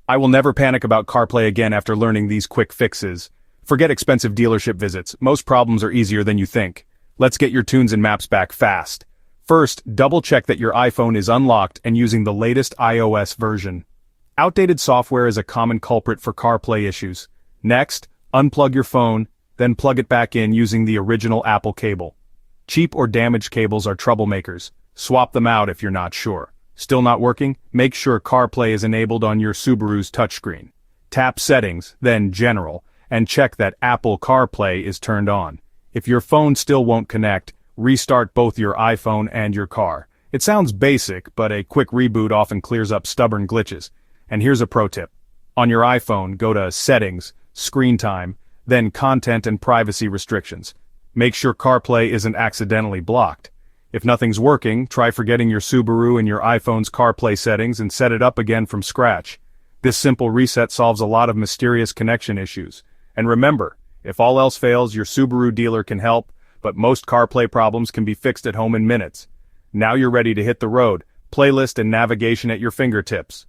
I will never panic about CarPlay again after learning these quick fixes. Forget expensive dealership visits, most problems are easier than you think. Let's get your tunes and maps back fast. First, double-check that your iPhone is unlocked and using the latest iOS version. Outdated software is a common culprit for CarPlay issues. Next, unplug your phone, then plug it back in using the original Apple cable. Cheap or damaged cables are troublemakers. Swap them out if you're not sure. Still not working? Make sure CarPlay is enabled on your Subaru's touchscreen. Tap Settings, then General, and check that Apple CarPlay is turned on. If your phone still won't connect, restart both your iPhone and your car. It sounds basic, but a quick reboot often clears up stubborn glitches. And here's a pro tip. On your iPhone, go to Settings, Screen Time, then Content and Privacy Restrictions. Make sure CarPlay isn't accidentally blocked. If nothing's working, try forgetting your Subaru in your iPhone's CarPlay settings and set it up again from scratch. This simple reset solves a lot of mysterious connection issues. And remember, if all else fails, your Subaru dealer can help, but most CarPlay problems can be fixed at home in minutes. Now you're ready to hit the road, playlist and navigation at your fingertips.